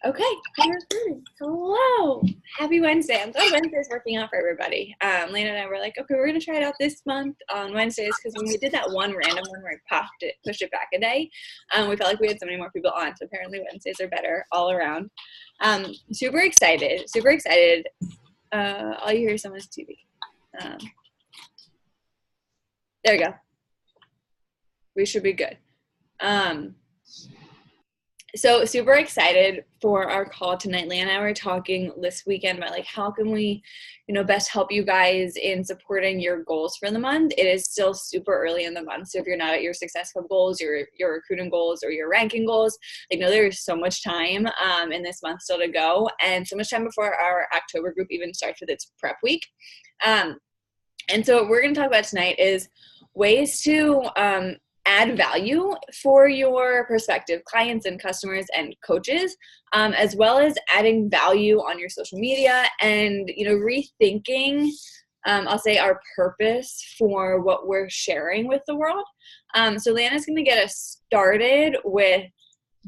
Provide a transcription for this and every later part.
Okay, we're recording. Hello. Happy Wednesday. I'm glad Wednesday's working out for everybody. Lena and I were like, okay, we're going to try it out this month on Wednesdays because when we did that one random one where we pushed it back a day, we felt like we had so many more people on. So apparently Wednesdays are better all around. Super excited. Super excited. All you hear is someone's TV. There we go. We should be good. So super excited for our call tonight. Leah and I were talking this weekend about like how can we, best help you guys in supporting your goals for the month. It is still super early in the month, so if you're not at your success club goals, your recruiting goals, or your ranking goals, there's so much time in this month still to go, and so much time before our October group even starts with its prep week. And so what we're going to talk about tonight is ways to add value for your prospective clients and customers and coaches, as well as adding value on your social media and, rethinking, I'll say, our purpose for what we're sharing with the world. So Leanna's going to get us started with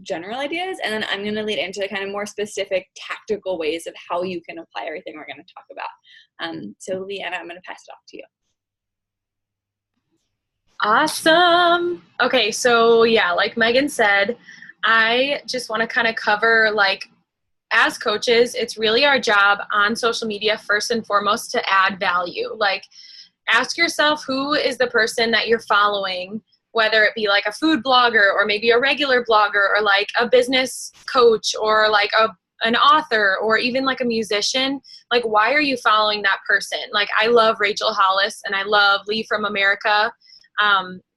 general ideas, and then I'm going to lead into kind of more specific tactical ways of how you can apply everything we're going to talk about. So Leanna, I'm going to pass it off to you. Awesome. Okay, so yeah, like Megan said, I just want to kind of cover, as coaches, it's really our job on social media first and foremost to add value. Ask yourself, who is the person that you're following, whether it be like a food blogger or maybe a regular blogger or like a business coach or like an author or even like a musician. Why are you following that person? I love Rachel Hollis and I love Lee from America.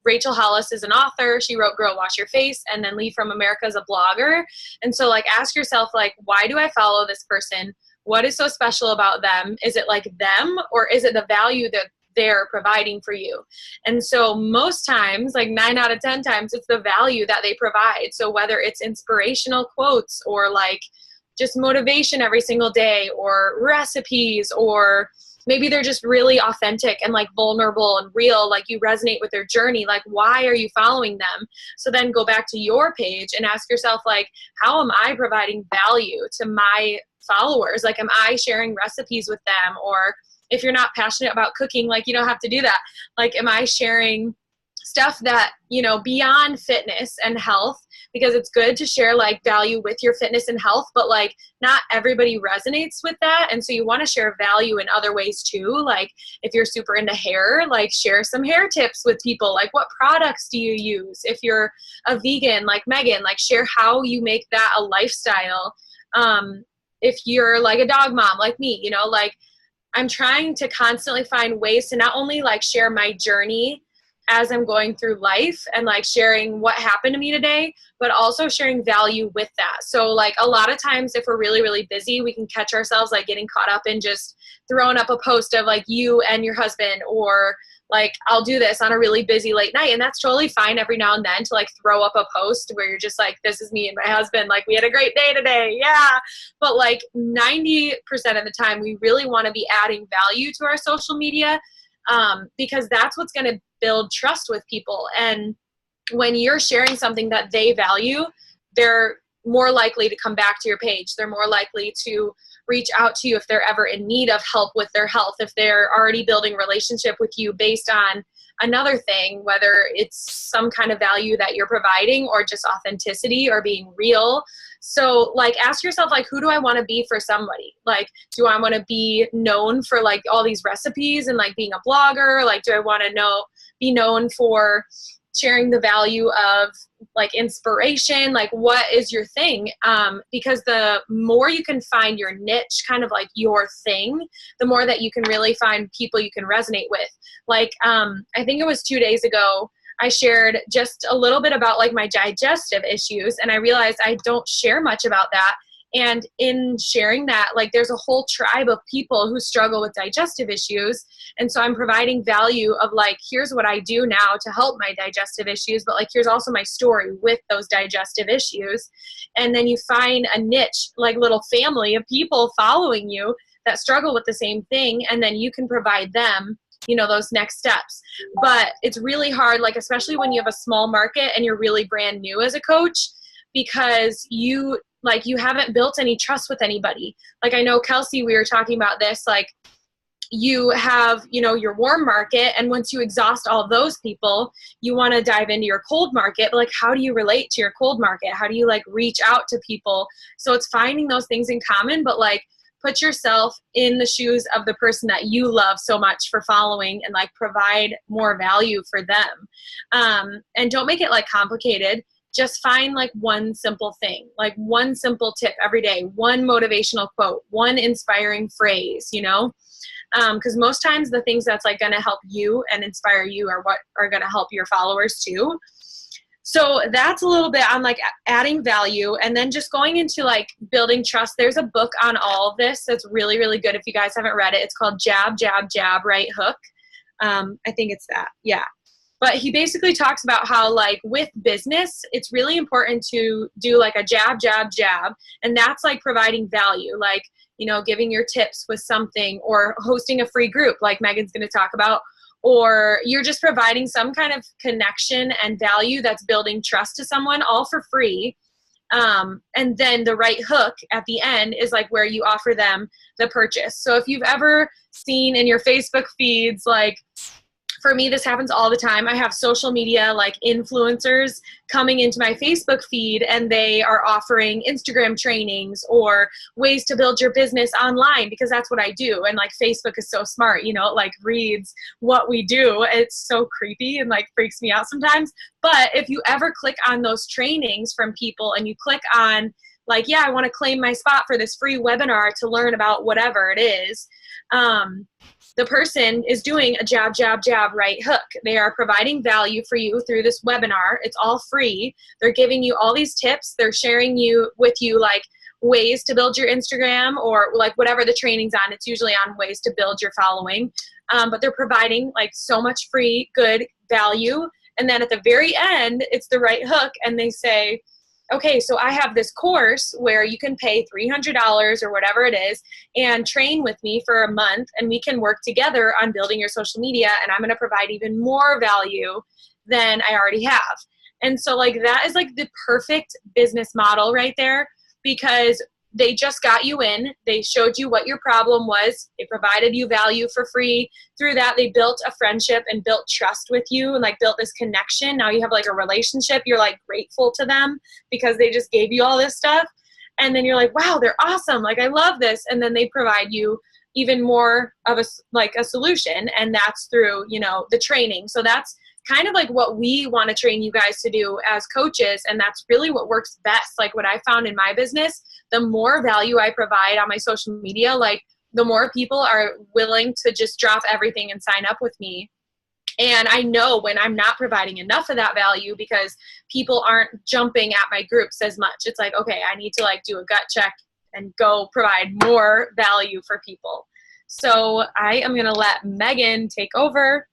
Rachel Hollis is an author. She wrote Girl Wash Your Face, and then Lee from America is a blogger. And so ask yourself, why do I follow this person? What is so special about them? Is it them, or is it the value that they're providing for you? And so most times, 9 out of 10 times, it's the value that they provide. So whether it's inspirational quotes or just motivation every single day or recipes, or maybe they're just really authentic and vulnerable and real, you resonate with their journey. Why are you following them? So then go back to your page and ask yourself, how am I providing value to my followers? Am I sharing recipes with them? Or if you're not passionate about cooking, you don't have to do that. Am I sharing stuff that, beyond fitness and health? Because it's good to share value with your fitness and health, but not everybody resonates with that. And so you want to share value in other ways too. If you're super into hair, share some hair tips with people. What products do you use? If you're a vegan like Megan, share how you make that a lifestyle. If you're a dog mom like me, I'm trying to constantly find ways to not only share my journey as I'm going through life and sharing what happened to me today, but also sharing value with that. So a lot of times if we're really, really busy, we can catch ourselves getting caught up in just throwing up a post of you and your husband, or I'll do this on a really busy late night. And that's totally fine every now and then to throw up a post where you're just this is me and my husband, we had a great day today. Yeah. But 90% of the time we really want to be adding value to our social media, because that's what's going to build trust with people. And when you're sharing something that they value, they're more likely to come back to your page. They're more likely to reach out to you if they're ever in need of help with their health, if they're already building a relationship with you based on another thing, whether it's some kind of value that you're providing or just authenticity or being real. So ask yourself, who do I want to be for somebody? Do I want to be known for all these recipes and being a blogger? Do I want to be known for sharing the value of inspiration? What is your thing? Because the more you can find your niche, kind of your thing, the more that you can really find people you can resonate with. I think it was 2 days ago, I shared just a little bit about my digestive issues, and I realized I don't share much about that. And in sharing that, there's a whole tribe of people who struggle with digestive issues. And so I'm providing value of here's what I do now to help my digestive issues, but here's also my story with those digestive issues. And then you find a niche, little family of people following you that struggle with the same thing. And then you can provide them, those next steps. But it's really hard, especially when you have a small market and you're really brand new as a coach. because you haven't built any trust with anybody. Like, I know, Kelsey, we were talking about this, like, you have, your warm market, and once you exhaust all those people, you want to dive into your cold market. But like, how do you relate to your cold market? How do you like reach out to people? So it's finding those things in common, but like, put yourself in the shoes of the person that you love so much for following, and like provide more value for them. And don't make it like complicated. Just find like one simple thing, like one simple tip every day, one motivational quote, one inspiring phrase, because most times the things that's like going to help you and inspire you are what are going to help your followers too. So that's a little bit on like adding value, and then just going into like building trust. There's a book on all of this that's really, really good. If you guys haven't read it, it's called Jab, Jab, Jab, Right Hook. I think it's that. Yeah. But he basically talks about how like with business, it's really important to do like a jab, jab, jab. And that's like providing value, like, giving your tips with something, or hosting a free group like Megan's going to talk about, or you're just providing some kind of connection and value that's building trust to someone, all for free. And then the right hook at the end is like where you offer them the purchase. So if you've ever seen in your Facebook feeds, like, for me, this happens all the time. I have social media like influencers coming into my Facebook feed, and they are offering Instagram trainings or ways to build your business online, because that's what I do. And like, Facebook is so smart, it like reads what we do. It's so creepy and like freaks me out sometimes. But if you ever click on those trainings from people, and you click on like, yeah, I want to claim my spot for this free webinar to learn about whatever it is, the person is doing a jab, jab, jab, right hook. They are providing value for you through this webinar. It's all free. They're giving you all these tips. They're sharing with you like ways to build your Instagram, or like whatever the training's on. It's usually on ways to build your following. But they're providing like so much free, good value. And then at the very end, it's the right hook. And they say, okay, so I have this course where you can pay $300 or whatever it is and train with me for a month, and we can work together on building your social media, and I'm going to provide even more value than I already have. And so like, that is like the perfect business model right there, because they just got you in, they showed you what your problem was, they provided you value for free. Through that, they built a friendship and built trust with you, and like built this connection. Now you have like a relationship. You're like grateful to them because they just gave you all this stuff. And then you're like, wow, they're awesome. Like, I love this. And then they provide you even more of a solution. And that's through, the training. So that's kind of like what we want to train you guys to do as coaches. And that's really what works best. Like, what I found in my business, the more value I provide on my social media, like the more people are willing to just drop everything and sign up with me. And I know when I'm not providing enough of that value, because people aren't jumping at my groups as much. It's like, okay, I need to like do a gut check and go provide more value for people. So I am going to let Megan take over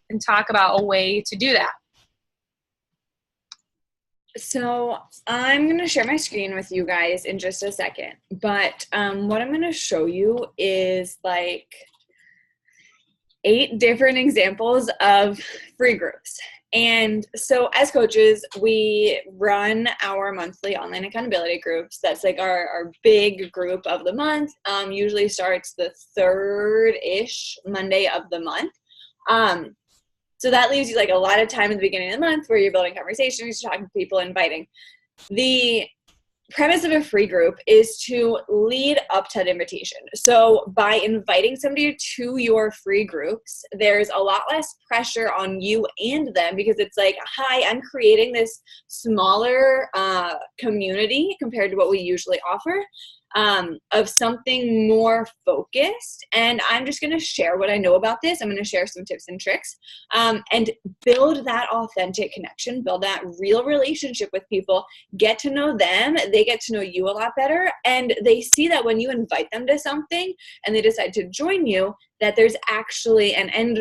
and talk about a way to do that. So I'm going to share my screen with you guys in just a second, but what I'm going to show you is like 8 different examples of free groups. And so as coaches, we run our monthly online accountability groups. That's like our big group of the month. Usually starts the 3rd-ish Monday of the month. So that leaves you like a lot of time at the beginning of the month where you're building conversations, you're talking to people, inviting. The premise of a free group is to lead up to that invitation. So by inviting somebody to your free groups, there's a lot less pressure on you and them, because it's like, hi, I'm creating this smaller community compared to what we usually offer. Of something more focused, and I'm just going to share what I know about this. I'm going to share some tips and tricks, and build that authentic connection, build that real relationship with people, get to know them, they get to know you a lot better, and they see that when you invite them to something and they decide to join you, that there's actually an end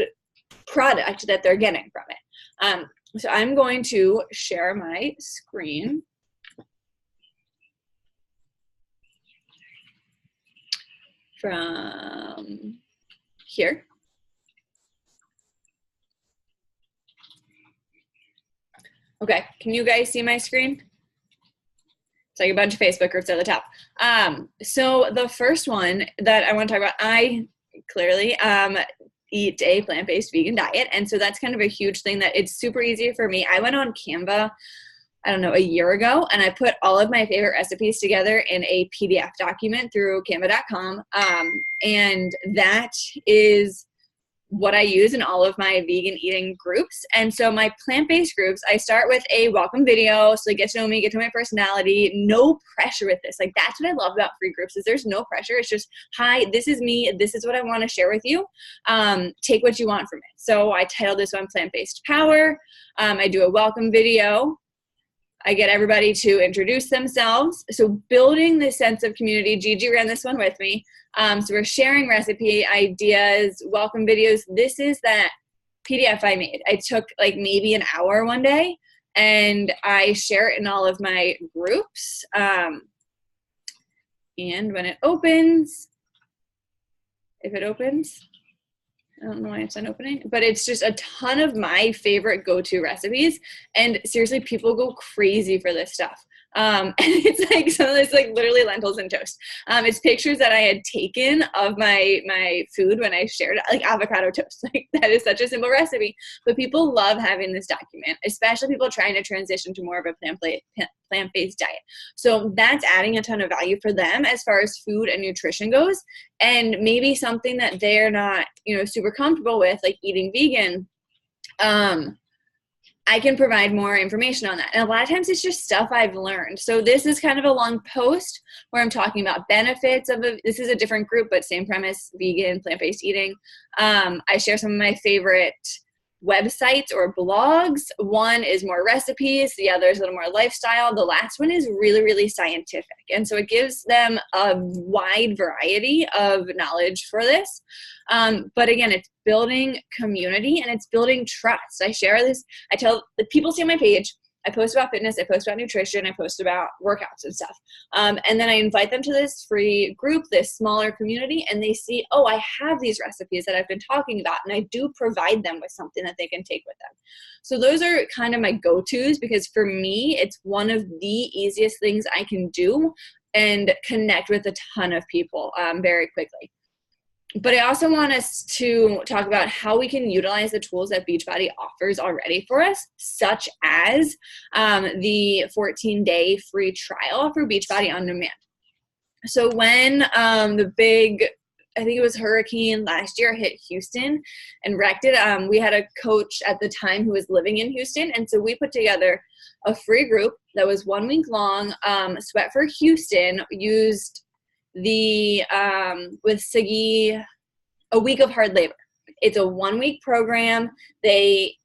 product that they're getting from it. So I'm going to share my screen. From here. Okay, can you guys see my screen? It's like a bunch of Facebook groups at the top. So the first one that I want to talk about, I clearly eat a plant-based vegan diet. And so that's kind of a huge thing that it's super easy for me. I went on Canva, I don't know, a year ago, and I put all of my favorite recipes together in a PDF document through canva.com. And that is what I use in all of my vegan eating groups. And so my plant-based groups, I start with a welcome video. So they get to know me, get to know my personality, no pressure with this. Like that's what I love about free groups is there's no pressure. It's just, hi, this is me. This is what I want to share with you. Take what you want from it. So I titled this one Plant-Based Power. I do a welcome video. I get everybody to introduce themselves. So building this sense of community, Gigi ran this one with me. So we're sharing recipe ideas, welcome videos. This is that PDF I made. I took like maybe an hour one day and I share it in all of my groups. And when it opens, if it opens, I don't know why it's not opening, but it's just a ton of my favorite go-to recipes. And seriously, people go crazy for this stuff. And it's like some of this, like literally lentils and toast. It's pictures that I had taken of my food when I shared it, like avocado toast. Like that is such a simple recipe, but people love having this document, especially people trying to transition to more of a plant-based diet. So that's adding a ton of value for them as far as food and nutrition goes. And maybe something that they're not, super comfortable with, like eating vegan. I can provide more information on that. And a lot of times it's just stuff I've learned. So this is kind of a long post where I'm talking about benefits of this is a different group, but same premise, vegan, plant-based eating. I share some of my favorite websites or blogs. One is more recipes. The other is a little more lifestyle. The last one is really, really scientific. And so it gives them a wide variety of knowledge for this. But again, it's building community and it's building trust. I share this. I tell the people see on my page, I post about fitness, I post about nutrition, I post about workouts and stuff. And then I invite them to this free group, this smaller community, and they see, oh, I have these recipes that I've been talking about, and I do provide them with something that they can take with them. So those are kind of my go-tos because for me, it's one of the easiest things I can do and connect with a ton of people very quickly. But I also want us to talk about how we can utilize the tools that Beachbody offers already for us, such as the 14-day free trial for Beachbody On Demand. So when the big, I think it was hurricane last year, hit Houston and wrecked it, we had a coach at the time who was living in Houston. And so we put together a free group that was 1 week long. Sweat for Houston used the with Siggy, a week of hard labor. It's a 1 week program. They,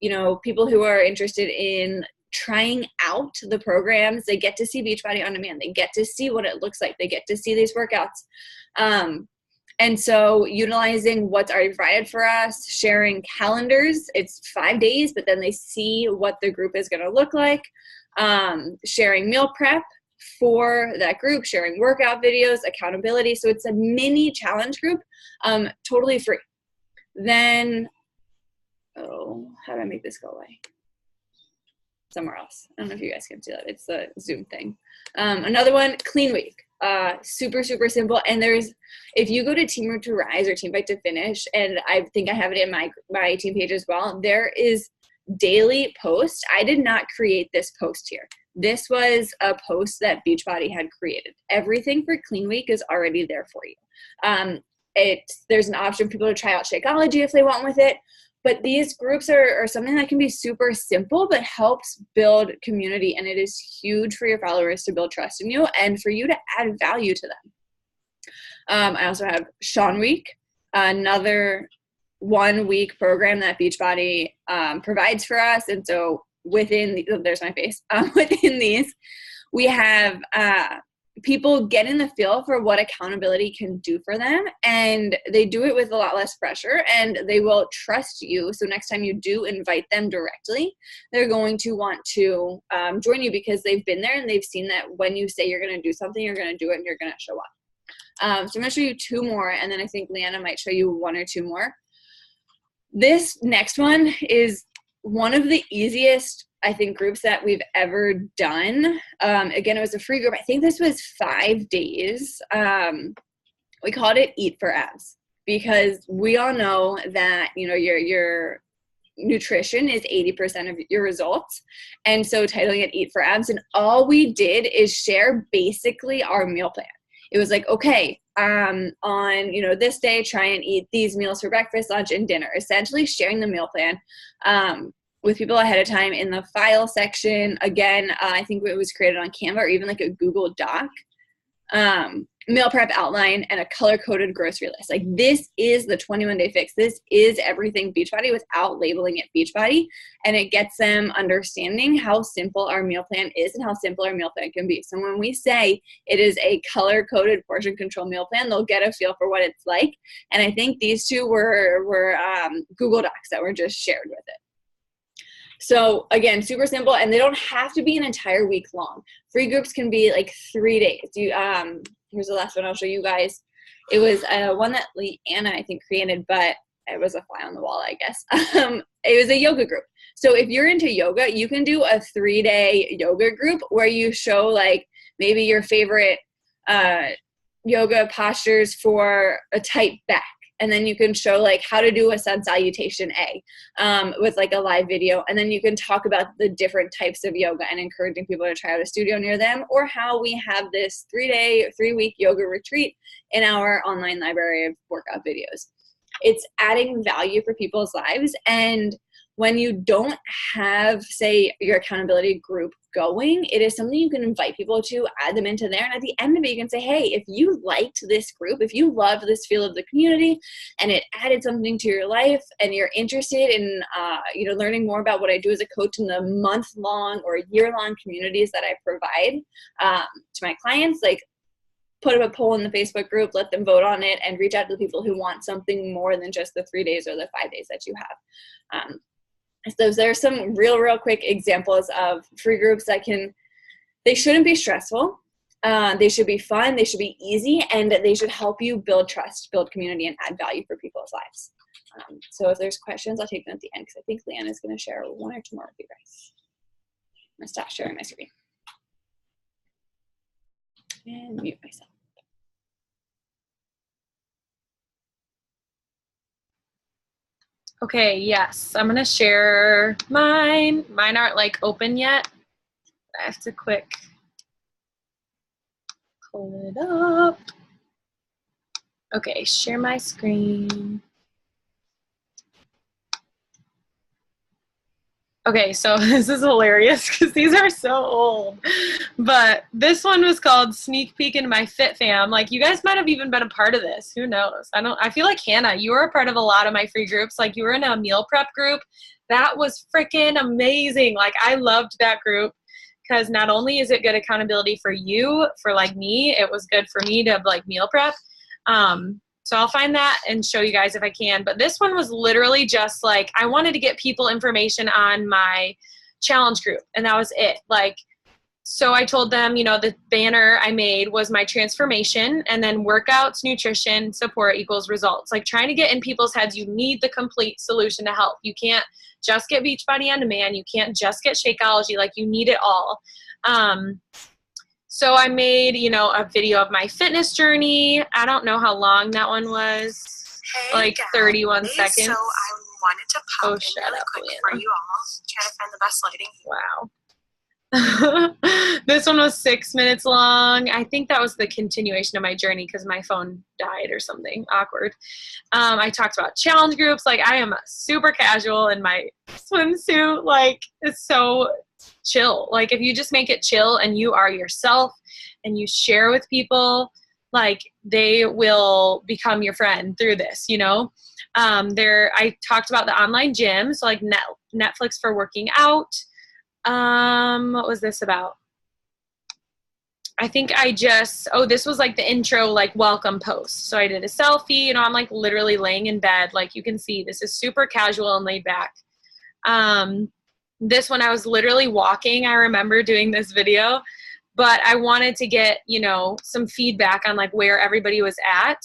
people who are interested in trying out the programs, they get to see Beachbody On Demand. They get to see what it looks like. They get to see these workouts. And so utilizing what's already provided for us, sharing calendars, it's 5 days, but then they see what the group is going to look like, sharing meal prep for that group, sharing workout videos, accountability. So it's a mini challenge group, totally free. Then, how do I make this go away? Somewhere else. I don't know if you guys can see that. It's the Zoom thing. Another one, Clean Week. Super, super simple. And if you go to Team Root to Rise or Team Fight to Finish, and I think I have it in my team page as well, there is daily posts. I did not create this post here. This was a post that Beachbody had created. Everything for Clean Week is already there for you. There's an option for people to try out Shakeology if they want with it. But these groups are something that can be super simple, but helps build community. And it is huge for your followers to build trust in you and for you to add value to them. I also have Sean Week, another 1 week program that Beachbody provides for us. And so there's my face. Within these, we have people get in the feel for what accountability can do for them, and they do it with a lot less pressure, and they will trust you. So next time you do invite them directly, they're going to want to join you because they've been there and they've seen that when you say you're going to do something, you're going to do it and you're going to show up. So I'm going to show you 2 more, and then I think Leanna might show you 1 or 2 more. This next one is one of the easiest I think, groups that we've ever done. Again, it was a free group. I think this was 5 days. We called it Eat for Abs because we all know that, you know, your nutrition is 80% of your results. And so titling it Eat for Abs, and all we did is share basically our meal plan. It was like, okay, on, you know, this day, try and eat these meals for breakfast, lunch, and dinner, essentially sharing the meal plan with people ahead of time in the file section. Again, I think it was created on Canva or even like a Google Doc. Meal prep outline and a color-coded grocery list. Like, this is the 21-day fix. This is everything Beachbody without labeling it Beachbody, and it gets them understanding how simple our meal plan is and how simple our meal plan can be. So when we say it is a color-coded portion control meal plan, they'll get a feel for what it's like. And I think these two were Google Docs that were just shared with it. So again, super simple, and they don't have to be an entire week long. Free groups can be like 3 days. Here's the last one I'll show you guys. It was one that Anna, I think, created, but it was a fly on the wall, I guess. It was a yoga group. So if you're into yoga, you can do a 3-day yoga group where you show like maybe your favorite yoga postures for a tight back. And then you can show like how to do a sun salutation A with like a live video. And then you can talk about the different types of yoga and encouraging people to try out a studio near them, or how we have this 3-week yoga retreat in our online library of workout videos. It's adding value for people's lives. And when you don't have, say, your accountability group going, it is something you can invite people to, add them into there. And at the end of it, you can say, hey, if you liked this group, if you loved this feel of the community and it added something to your life and you're interested in, learning more about what I do as a coach in the month-long or year-long communities that I provide to my clients, like, put up a poll in the Facebook group, let them vote on it, and reach out to the people who want something more than just the 3 days or the 5 days that you have. So there's some real quick examples of free groups that they shouldn't be stressful. They should be fun. They should be easy, and they should help you build trust, build community, and add value for people's lives. So if there's questions, I'll take them at the end because I think Leanne is going to share 1 or 2 more with you guys. I'm going to stop sharing my screen and mute myself. Okay, yes, I'm gonna share mine. Mine aren't like open yet. I have to quick pull it up. Okay, share my screen. Okay, so this is hilarious because these are so old. But this one was called Sneak Peek into My Fit Fam. Like, you guys might have even been a part of this. Who knows? I feel like Hannah, you were a part of a lot of my free groups. Like, you were in a meal prep group. That was freaking amazing. Like, I loved that group because not only is it good accountability for you, for like me, it was good for me to like meal prep. So I'll find that and show you guys if I can. But this one was literally just like, I wanted to get people information on my challenge group, and that was it. Like, so I told them, the banner I made was my transformation, and then workouts, nutrition, support equals results. Like, trying to get in people's heads, you need the complete solution to help. You can't just get Beachbody on demand. You can't just get Shakeology. Like, you need it all. So I made, a video of my fitness journey. I don't know how long that one was. Hey, like 31 seconds. So I wanted to pop in shut really up, quick Leanna. for you all. Trying to find the best lighting. Wow. This one was 6 minutes long. I think that was the continuation of my journey because my phone died or something. Awkward. I talked about challenge groups. Like, I am super casual in my swimsuit. Like, it's so chill. Like, if you just make it chill and you are yourself and you share with people, like, they will become your friend through this, I talked about the online gym. So like Netflix for working out. What was this about? I think this was like the intro, like, welcome post. So I did a selfie, I'm like literally laying in bed. Like, you can see this is super casual and laid back. This one I was literally walking. I remember doing this video, but I wanted to get, some feedback on like where everybody was at.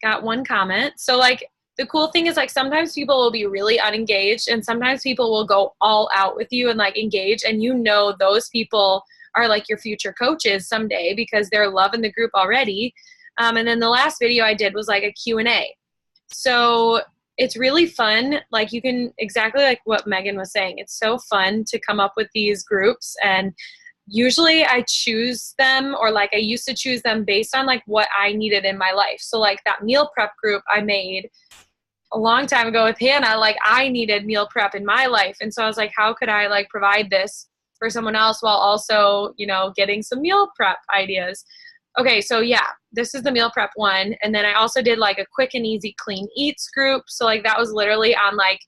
Got 1 comment. So like, the cool thing is like sometimes people will be really unengaged and sometimes people will go all out with you and like engage, and you know those people are like your future coaches someday because they're loving the group already. And then the last video I did was like a Q&A. So it's really fun. Like you can, exactly like what Megan was saying, it's so fun to come up with these groups, and usually I choose them, or like I used to choose them based on like what I needed in my life. So like that meal prep group I made a long time ago with Hannah, like I needed meal prep in my life. And so I was like, how could I like provide this for someone else while also, you know, getting some meal prep ideas? Okay, so yeah, this is the meal prep one. And then I also did like a quick and easy clean eats group. So like that was literally on like,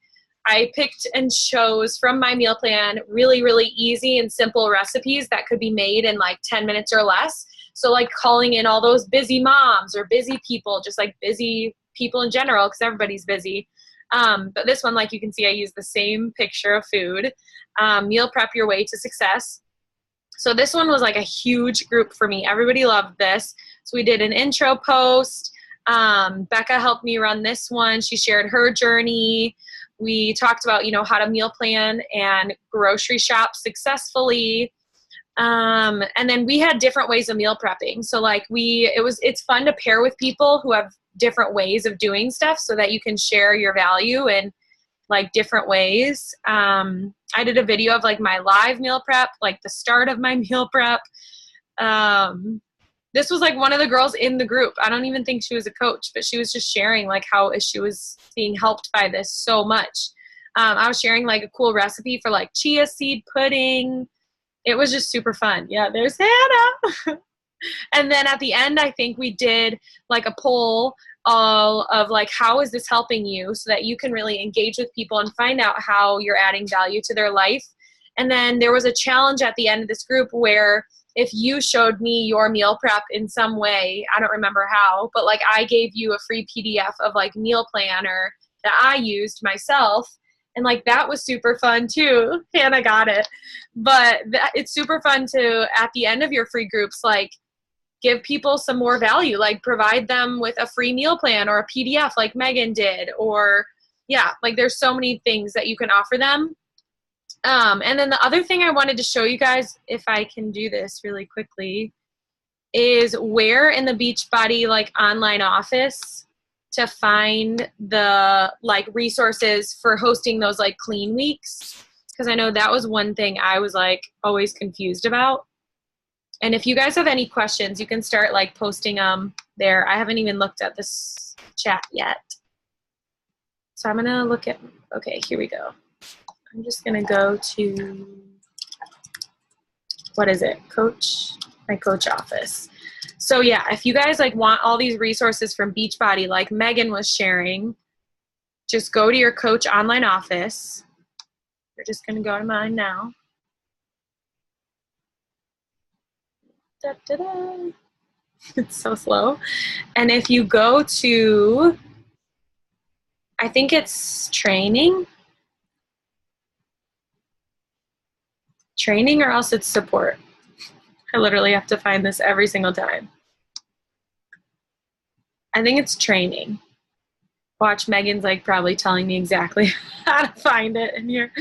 I picked and chose from my meal plan really, really easy and simple recipes that could be made in like 10 minutes or less. So like calling in all those busy moms or busy people, just like busy people in general, because everybody's busy. But this one, like you can see, I use the same picture of food. Meal prep your way to success. So this one was like a huge group for me. Everybody loved this. So we did an intro post. Becca helped me run this one. She shared her journey. We talked about, you know, how to meal plan and grocery shop successfully. And then we had different ways of meal prepping. So like it's fun to pair with people who have different ways of doing stuff so that you can share your value in like different ways. I did a video of like my live meal prep, like the start of my meal prep. This was like one of the girls in the group. I don't even think she was a coach, but she was just sharing like how she was being helped by this so much. I was sharing like a cool recipe for like chia seed pudding. It was just super fun. Yeah, there's Hannah. And then at the end, I think we did like a poll all of like, how is this helping you, so that you can really engage with people and find out how you're adding value to their life. And then there was a challenge at the end of this group where if you showed me your meal prep in some way, I don't remember how, but like I gave you a free PDF of like meal planner that I used myself. And like that was super fun too. Hannah got it. But it's super fun to, at the end of your free groups, like give people some more value, like provide them with a free meal plan or a PDF like Megan did, or yeah, like there's so many things that you can offer them. And then the other thing I wanted to show you guys, if I can do this really quickly, is where in the Beachbody like online office to find the like resources for hosting those like clean weeks. Because I know that was one thing I was like always confused about. And if you guys have any questions, you can start like posting them there. I haven't even looked at this chat yet. So I'm gonna look at, okay, here we go. I'm just gonna go to, what is it? My coach office. So yeah, if you guys like want all these resources from Beachbody, like Megan was sharing, just go to your coach online office. We're just gonna go to mine now. Da, da, da. It's so slow. And if you go to, I think it's training or else it's support. I literally have to find this every single time. I think it's training. Watch, Megan's like probably telling me exactly how to find it in here.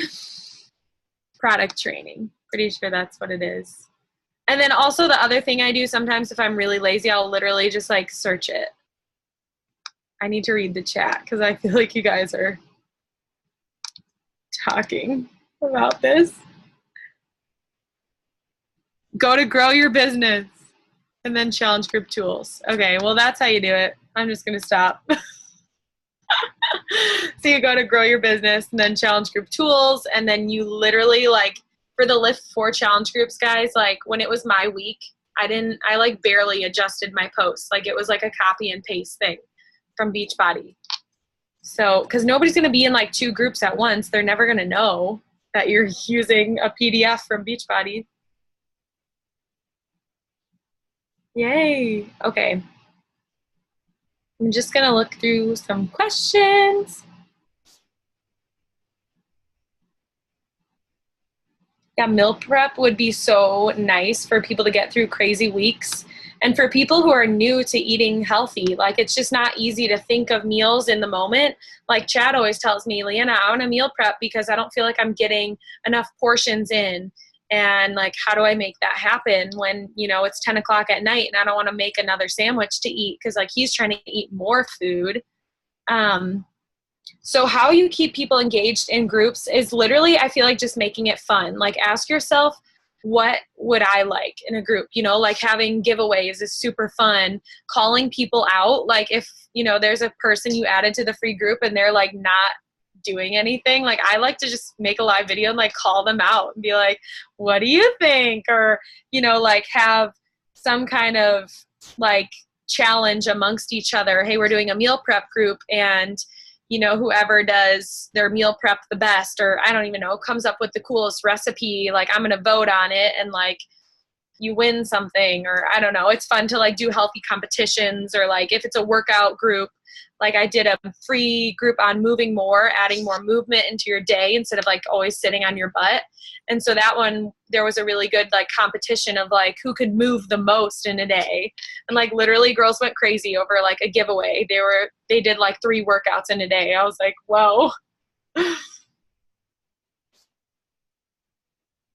Product training. Pretty sure that's what it is. And then also the other thing I do sometimes if I'm really lazy, I'll literally just like search it. I need to read the chat because I feel like you guys are talking about this. Go to grow your business and then challenge group tools. Okay, well that's how you do it. I'm just gonna stop. So you go to grow your business and then challenge group tools, and then you literally like, for the Lift 4 challenge groups, guys, like when it was my week, I like barely adjusted my posts. Like it was like a copy and paste thing from Beachbody. So, because nobody's going to be in like 2 groups at once. They're never going to know that you're using a PDF from Beachbody. Yay. Okay. I'm just going to look through some questions. Yeah, meal prep would be so nice for people to get through crazy weeks And for people who are new to eating healthy, like it's just not easy to think of meals in the moment. Like Chad always tells me, Leanna, I want to meal prep because I don't feel like I'm getting enough portions in. And like, how do I make that happen when, you know, it's 10 o'clock at night and I don't want to make another sandwich to eat because like he's trying to eat more food. So how you keep people engaged in groups is literally, I feel like just making it fun. Like ask yourself, what would I like in a group? You know, like having giveaways is super fun. Calling people out, like if, you know, there's a person you added to the free group and they're like not doing anything, like I like to just make a live video and like call them out and be like, what do you think? Or, you know, like have some kind of like challenge amongst each other. Hey, we're doing a meal prep group, and you know, whoever does their meal prep the best, or I don't even know, comes up with the coolest recipe, like I'm going to vote on it and like you win something, or I don't know. It's fun to like do healthy competitions, or like if it's a workout group, like I did a free group on moving more, adding more movement into your day instead of like always sitting on your butt. And so that one, there was a really good like competition of like who could move the most in a day. And like literally girls went crazy over like a giveaway. They did like 3 workouts in a day. I was like, whoa.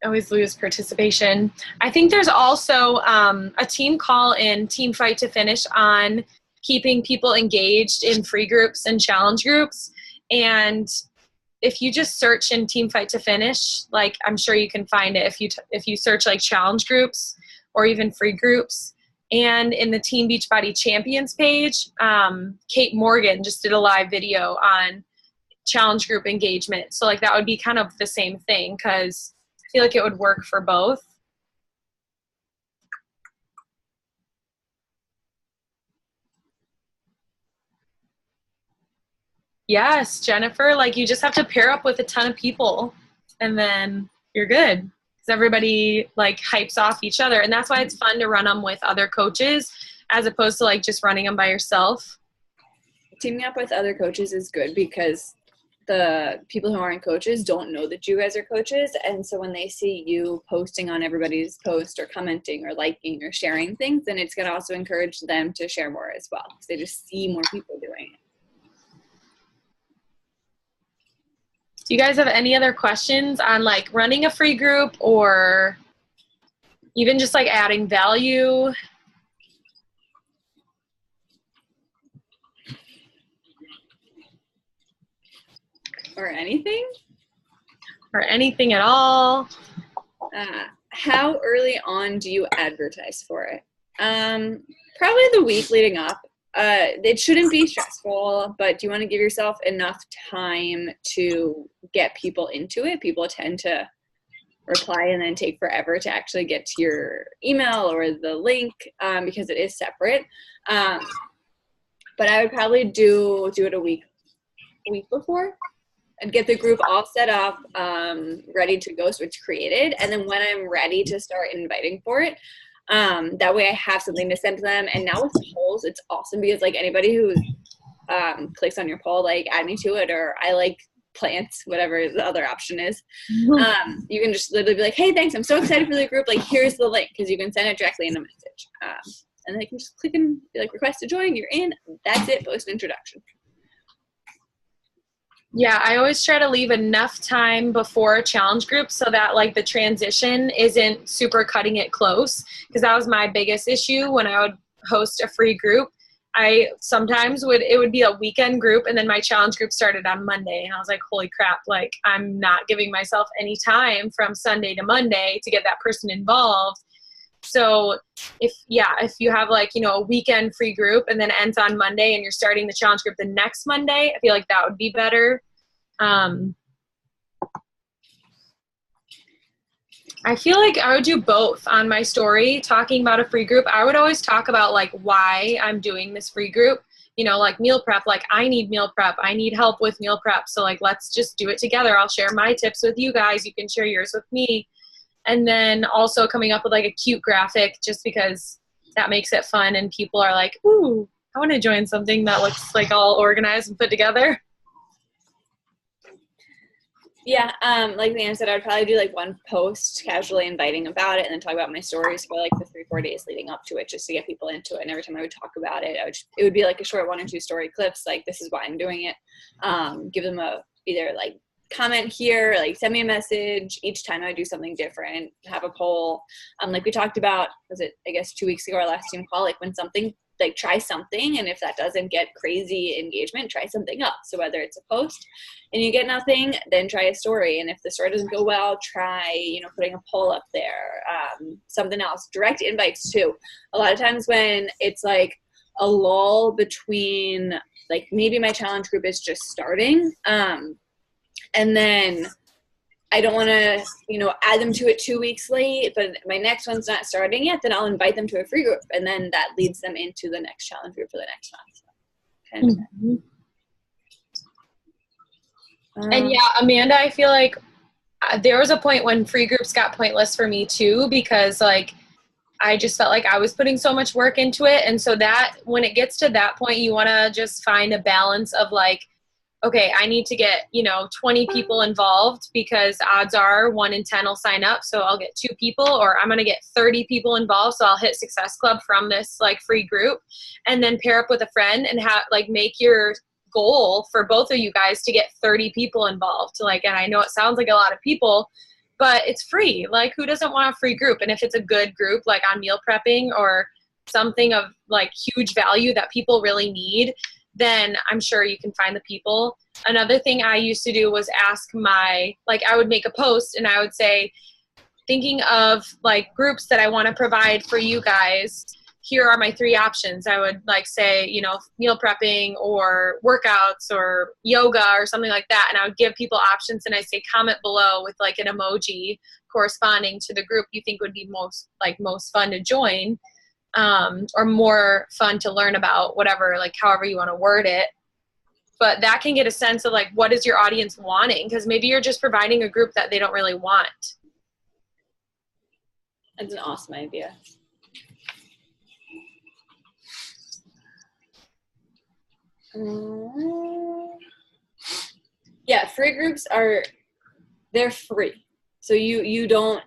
Always lose participation. I think there's also a team call in Team Fight to Finish on keeping people engaged in free groups and challenge groups. And if you just search in Team Fight to Finish, like I'm sure you can find it if you search like challenge groups or even free groups. And in the Team Beachbody Champions page, Kate Morgan just did a live video on challenge group engagement. So like that would be kind of the same thing, because I feel like it would work for both. Yes, Jennifer, like you just have to pair up with a ton of people and then you're good, because everybody like hypes off each other. And that's why it's fun to run them with other coaches as opposed to like just running them by yourself. Teaming up with other coaches is good because the people who aren't coaches don't know that you guys are coaches. And so when they see you posting on everybody's post or commenting or liking or sharing things, then it's going to also encourage them to share more as well, because they just see more people doing it. Do you guys have any other questions on like running a free group or even just like adding value? Or anything? Or anything at all? How early on do you advertise for it? Probably the week leading up. It shouldn't be stressful, but you want to give yourself enough time to get people into it. People tend to reply and then take forever to actually get to your email or the link, because it is separate. But I would probably do it a week before and get the group all set up, ready to go, so it's created. And then when I'm ready to start inviting for it, that way I have something to send to them. And now with polls, it's awesome because like anybody who clicks on your poll, like add me to it, or I like plants, whatever the other option is. You can just literally be like, hey, thanks, I'm so excited for the group. Like, here's the link, because you can send it directly in a message. And they can just click and be like, request to join, you're in. That's it, post introduction. Yeah, I always try to leave enough time before a challenge group so that like the transition isn't super cutting it close, because that was my biggest issue when I would host a free group. I sometimes it would be a weekend group and then my challenge group started on Monday, and I was like, holy crap, like I'm not giving myself any time from Sunday to Monday to get that person involved. So if you have like, you know, a weekend free group and then it ends on Monday and you're starting the challenge group the next Monday, I feel like that would be better. I feel like I would do both on my story, talking about a free group. I would always talk about like why I'm doing this free group, you know, like meal prep, like I need meal prep. I need help with meal prep. So like, let's just do it together. I'll share my tips with you guys. You can share yours with me. And then also coming up with like a cute graphic, just because that makes it fun and people are like, ooh, I want to join something that looks like all organized and put together. Yeah, like Leanna said, I'd probably do like one post casually inviting about it and then talk about my stories for like the 3-4 days leading up to it just to get people into it. And every time I would talk about it, it would be like a short 1 or 2 story clips, like this is why I'm doing it. Give them either like comment here, like send me a message each time I do something different, have a poll. Like we talked about, was it, I guess 2 weeks ago, our last team call, like when something, like try something, and if that doesn't get crazy engagement, try something else. So whether it's a post and you get nothing, then try a story. And if the story doesn't go well, try, putting a poll up there, something else. Direct invites too. A lot of times when it's like a lull between, like maybe my challenge group is just starting, and then I don't want to, add them to it 2 weeks late, but my next one's not starting yet, then I'll invite them to a free group. And then that leads them into the next challenge group for the next month. And yeah, Amanda, I feel like there was a point when free groups got pointless for me too, because like I just felt like I was putting so much work into it. And so that when it gets to that point, you want to just find a balance of like, okay, I need to get, 20 people involved because odds are 1 in 10 will sign up. So I'll get 2 people, or I'm going to get 30 people involved. So I'll hit Success Club from this like free group, and then pair up with a friend and make your goal for both of you guys to get 30 people involved. Like, and I know it sounds like a lot of people, but it's free. Like, who doesn't want a free group? And if it's a good group, like on meal prepping or something of like huge value that people really need, then I'm sure you can find the people. Another thing I used to do was ask I would make a post and I would say, thinking of like groups that I want to provide for you guys, here are my 3 options. I would like say, meal prepping or workouts or yoga or something like that. And I would give people options and I say, comment below with like an emoji corresponding to the group you think would be most fun to join. Or more fun to learn about, whatever, like however you want to word it. But that can get a sense of like, what is your audience wanting? Because maybe you're just providing a group that they don't really want. That's an awesome idea. Yeah, free groups they're free. So you don't,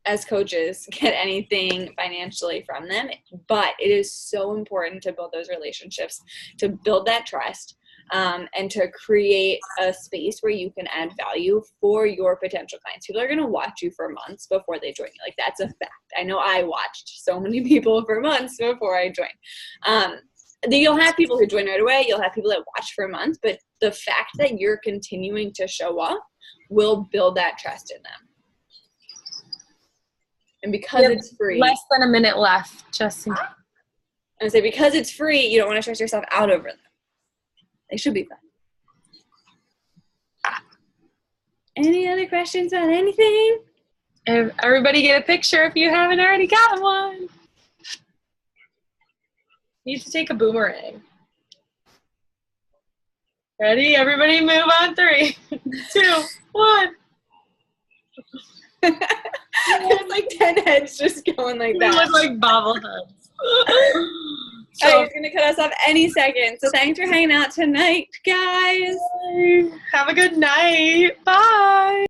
as coaches, get anything financially from them, but it is so important to build those relationships, to build that trust, and to create a space where you can add value for your potential clients. People are going to watch you for months before they join you. Like, that's a fact. I know I watched so many people for months before I joined. Then you'll have people who join right away. You'll have people that watch for months, but the fact that you're continuing to show up will build that trust in them. And because it's free. Less than a minute left, just in case. I would say because it's free, you don't want to stress yourself out over them. They should be fun. Any other questions on anything? Everybody get a picture if you haven't already got one. Need to take a boomerang. Ready? Everybody move on 3, 2, 1. There's like 10 heads just going like that. They look like bobbleheads. So, all right, he's going to cut us off any second. So thanks for hanging out tonight, guys. Have a good night. Bye.